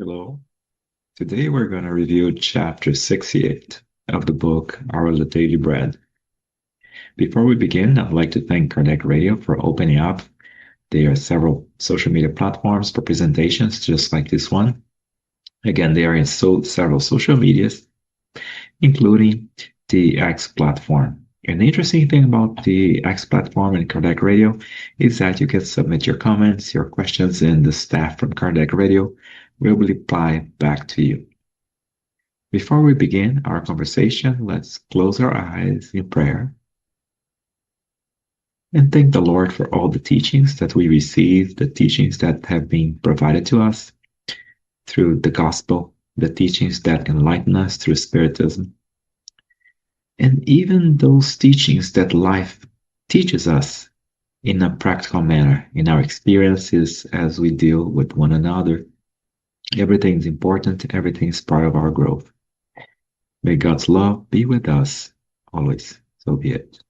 Hello. Today we're going to review chapter 68 of the book Our Daily Bread. Before we begin, I'd like to thank Kardec Radio for opening up. There are several social media platforms for presentations just like this one. Again, they are in several social medias, including the X platform. And the interesting thing about the X platform and Kardec Radio is that you can submit your comments, your questions, and the staff from Kardec Radio will reply back to you. Before we begin our conversation, let's close our eyes in prayer and thank the Lord for all the teachings that we receive, the teachings that have been provided to us through the gospel, the teachings that enlighten us through Spiritism, and even those teachings that life teaches us in a practical manner, in our experiences as we deal with one another. Everything is important, everything is part of our growth. May God's love be with us always. So be it.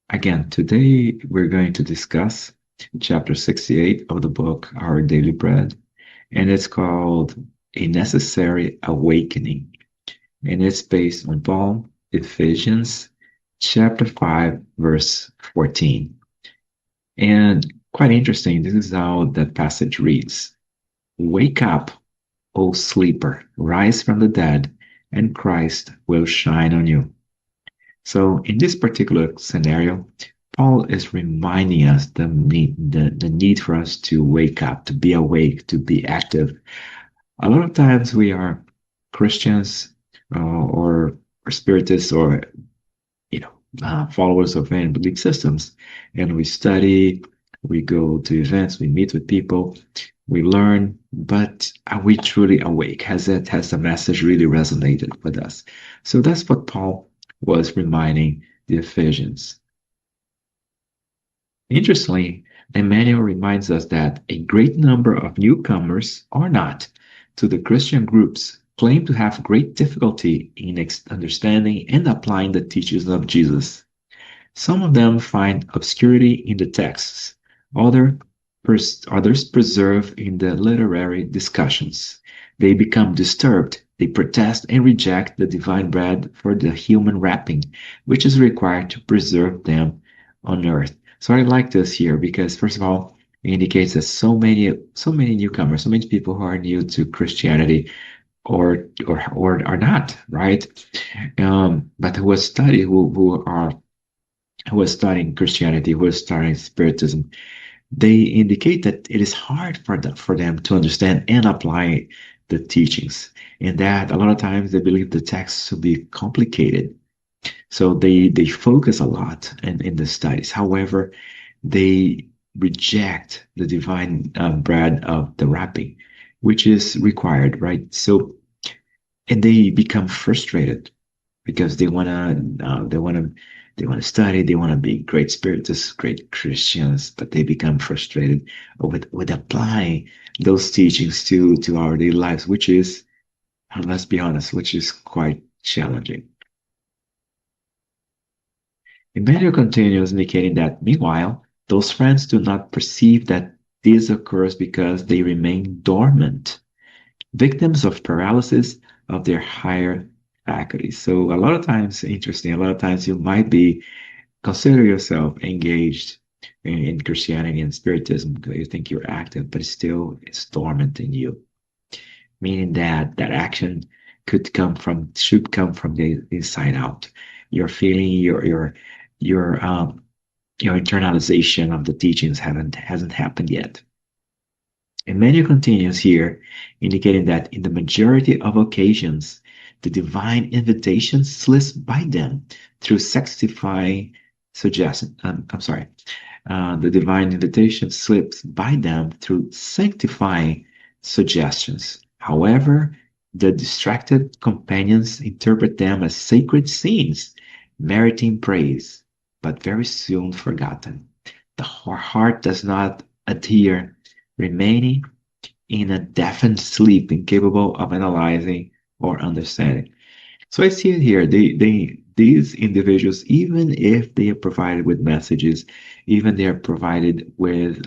Again, today we're going to discuss chapter 68 of the book Our Daily Bread, and it's called A Necessary Awakening. And it's based on Paul, Ephesians chapter 5, verse 14. And quite interesting, this is how that passage reads. Wake up, O sleeper, rise from the dead, and Christ will shine on you. So in this particular scenario, Paul is reminding us the need for us to wake up, to be awake, to be active. A lot of times we are Christians or spiritists or followers of any belief systems, and we study, we go to events, we meet with people, we learn, but are we truly awake? Has the message really resonated with us? So that's what Paul was reminding the Ephesians. Interestingly, Emmanuel reminds us that a great number of newcomers or not to the Christian groups claim to have great difficulty in understanding and applying the teachings of Jesus. Some of them find obscurity in the texts, others preserve in the literary discussions. They become disturbed, they protest and reject the divine bread for the human wrapping, which is required to preserve them on earth. So I like this here because, first of all, it indicates that so many newcomers, so many people who are new to Christianity or are not, right? But who are studying Christianity, who are studying Spiritism, they indicate that it is hard for them to understand and apply the teachings, and that a lot of times they believe the texts to be complicated. So they focus a lot in the studies. However, they reject the divine bread of the wrapping, which is required, right? So, and they become frustrated because they wanna study, they wanna be great spiritists, great Christians, but they become frustrated with applying those teachings to our daily lives, which is, let's be honest, which is quite challenging. Emmanuel continues, indicating that meanwhile, those friends do not perceive that this occurs because they remain dormant, victims of paralysis of their higher faculties. So a lot of times, interesting, a lot of times you might be consider yourself engaged in Christianity and Spiritism because you think you're active, but it's dormant in you, meaning that action should come from the inside out. Your feeling, your internalization of the teachings hasn't happened yet. Emmanuel continues here, indicating that in the majority of occasions, the divine invitation slips by them through sanctifying suggestion. The divine invitation slips by them through sanctifying suggestions. However, the distracted companions interpret them as sacred scenes, meriting praise, but very soon forgotten. The heart does not adhere, remaining in a deafened sleep, incapable of analyzing or understanding. So I see it here. They these individuals, even if they are provided with messages, even they are provided with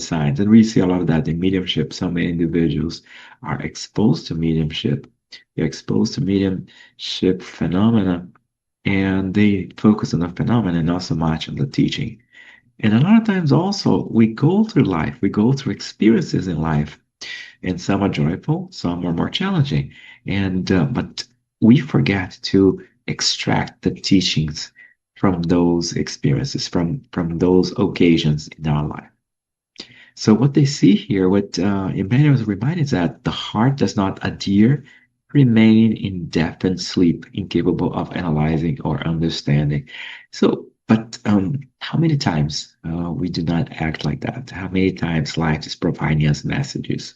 signs, and we see a lot of that in mediumship. So many individuals are exposed to mediumship. They're exposed to mediumship phenomena, and they focus on the phenomena and not so much on the teaching. And a lot of times, also, we go through life, we go through experiences in life, and some are joyful, some are more challenging. And but we forget to extract the teachings from those experiences, from those occasions in our life. So what they see here, what Emmanuel is reminding is that the heart does not adhere, remaining in death sleep, incapable of analyzing or understanding. So, but how many times we do not act like that? How many times life is providing us messages?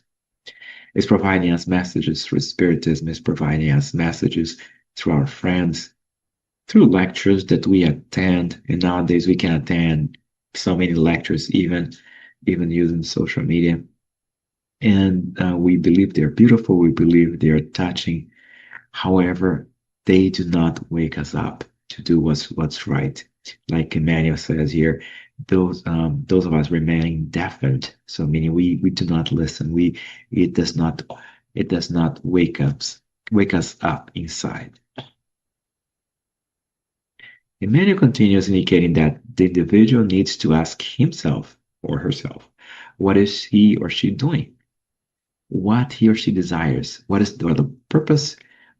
It's providing us messages through Spiritism, it's providing us messages through our friends, through lectures that we attend. And nowadays we can attend so many lectures, even using social media. And we believe they're beautiful, we believe they're touching. However, they do not wake us up to do what's right. Like Emmanuel says here, those of us remaining deafened. So meaning we do not listen. We it does not it does not wake us up inside. Emmanuel continues indicating that the individual needs to ask himself or herself, what is he or she doing? What he or she desires, what is the purpose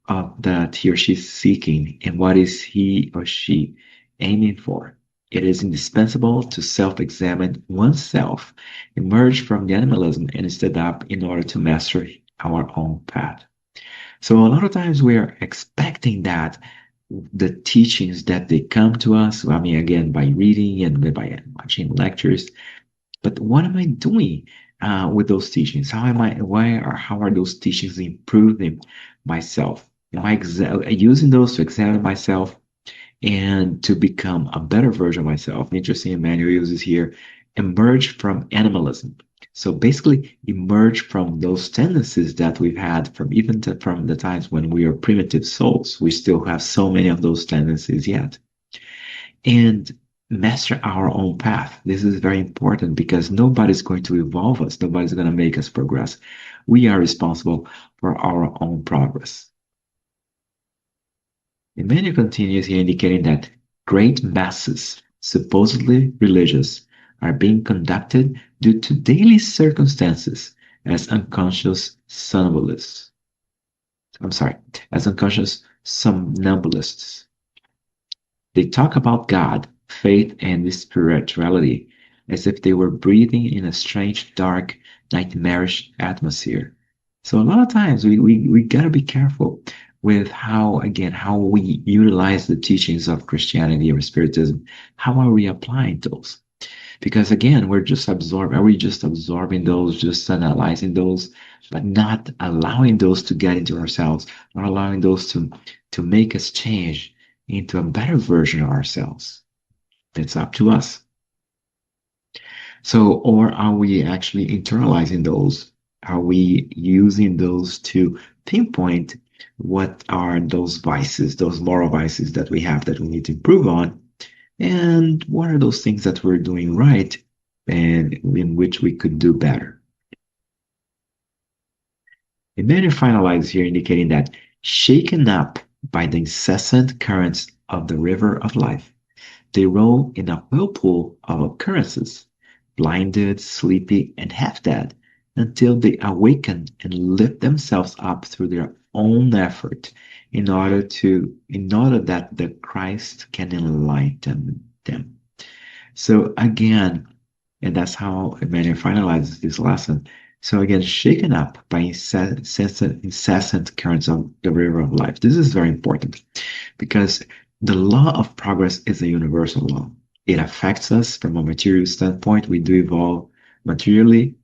that he or she is seeking, and what is he or she aiming for. It is indispensable to self-examine oneself, emerge from the animalism, and step up in order to master our own path. So a lot of times we are expecting that the teachings that they come to us, I mean, again, by reading and by watching lectures, but what am I doing with those teachings? How am I? Why or how are those teachings improving myself? Am I using those to examine myself and to become a better version of myself? Interesting, Emmanuel uses here emerge from animalism. So basically, emerge from those tendencies that we've had from from the times when we are primitive souls. We still have so many of those tendencies yet, and master our own path. This is very important because nobody's going to evolve us, nobody's going to make us progress. We are responsible for our own progress. Emmanuel continues here indicating that great masses, supposedly religious, are being conducted due to daily circumstances as unconscious somnambulists. I'm sorry, as unconscious somnambulists. They talk about God, faith, and spirituality as if they were breathing in a strange, dark, nightmarish atmosphere. So a lot of times we gotta be careful with how, again, how we utilize the teachings of Christianity or Spiritism. How are we applying those? Because again, we're just absorbing, are we just absorbing those, just analyzing those, but not allowing those to get into ourselves, not allowing those to make us change into a better version of ourselves. It's up to us. So, or are we actually internalizing those? Are we using those to pinpoint what are those vices, those moral vices that we have that we need to improve on? And what are those things that we're doing right and in which we could do better? Emmanuel finalizes here indicating that shaken up by the incessant currents of the river of life, they roll in a whirlpool of occurrences, blinded, sleepy, and half dead, until they awaken and lift themselves up through their own effort in order that the Christ can enlighten them. So again, and that's how Emmanuel finalizes this lesson. So again, shaken up by incessant currents of the river of life. This is very important because the law of progress is a universal law. It affects us from a material standpoint. We do evolve materially,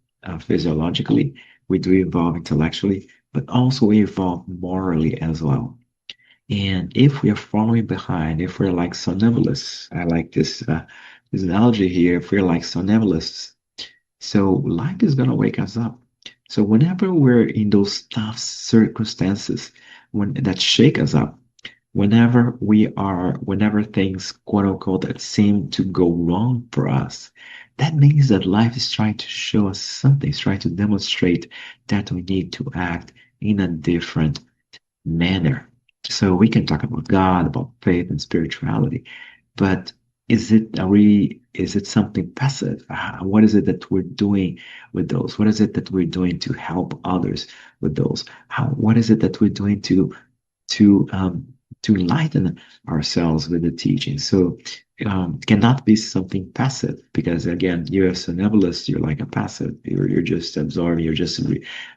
physiologically. We do evolve intellectually, but also we evolve morally as well. And if we are following behind, if we're like somnambulists, I like this analogy here. If we're like somnambulists, so life is gonna wake us up. So whenever we're in those tough circumstances, when that shake us up, whenever things quote unquote that seem to go wrong for us, that means that life is trying to show us something, it's trying to demonstrate that we need to act in a different manner. So we can talk about God, about faith and spirituality, but is it something passive? What is it that we're doing with those? What is it that we're doing to help others with those? What is it that we're doing to to enlighten ourselves with the teaching? So cannot be something passive, because again, you're a somnambulist. You're like a passive. You're just absorbing.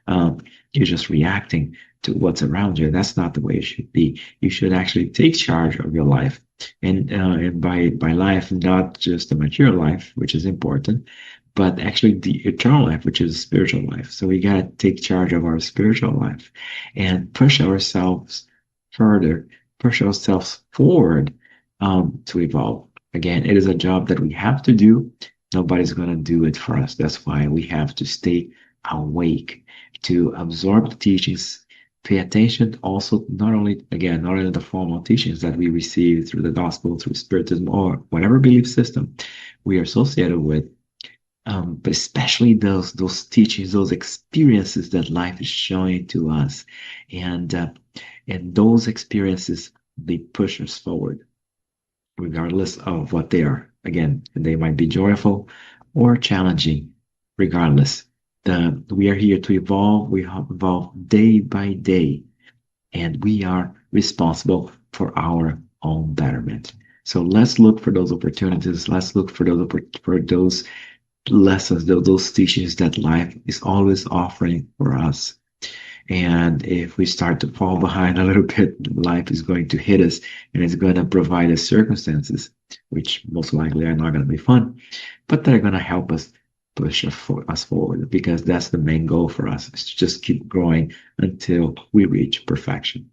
Um, you're just reacting to what's around you. That's not the way it should be. You should actually take charge of your life, and by life, not just the material life, which is important, but actually the eternal life, which is spiritual life. So we gotta take charge of our spiritual life and push ourselves further, push ourselves forward to evolve. Again, it is a job that we have to do. Nobody's going to do it for us. That's why we have to stay awake to absorb the teachings, pay attention also, not only the formal teachings that we receive through the gospel, through spiritism, or whatever belief system we are associated with, but especially those teachings, those experiences that life is showing to us, and those experiences, they push us forward, regardless of what they are. Again, they might be joyful or challenging. Regardless, we are here to evolve. We evolve day by day, and we are responsible for our own betterment. So let's look for those opportunities. Let's look for those lessons, those teachings that life is always offering for us. And if we start to fall behind a little bit, life is going to hit us, and it's going to provide us circumstances, which most likely are not going to be fun, but they're going to help us push us forward, because that's the main goal for us, is to just keep growing until we reach perfection.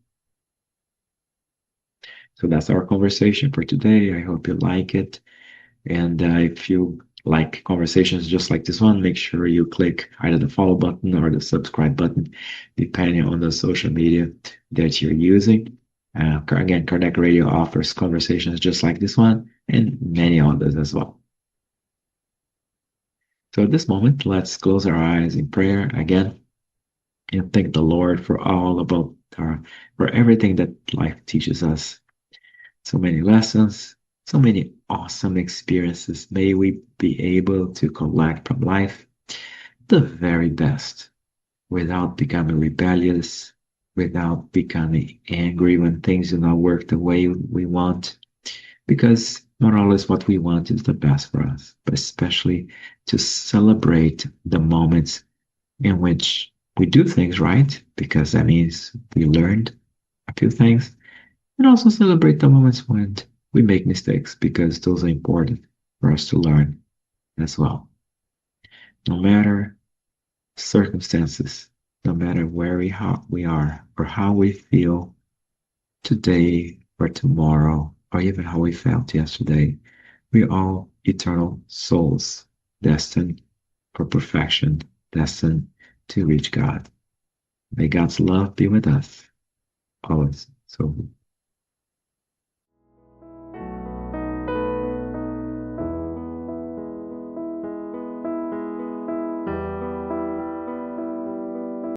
So that's our conversation for today. I hope you like it. And if you like conversations just like this one, make sure you click either the follow button or the subscribe button, depending on the social media that you're using. Again, Kardec Radio offers conversations just like this one and many others as well. So at this moment, let's close our eyes in prayer again and thank the Lord for for everything that life teaches us. So many lessons, so many awesome experiences. May we be able to collect from life the very best without becoming rebellious, without becoming angry when things do not work the way we want, because not always what we want is the best for us, but especially to celebrate the moments in which we do things right, because that means we learned a few things, and also celebrate the moments when we make mistakes, because those are important for us to learn as well. No matter circumstances, no matter where we are or how we feel today or tomorrow, or even how we felt yesterday, we are all eternal souls destined for perfection, destined to reach God. May God's love be with us always. So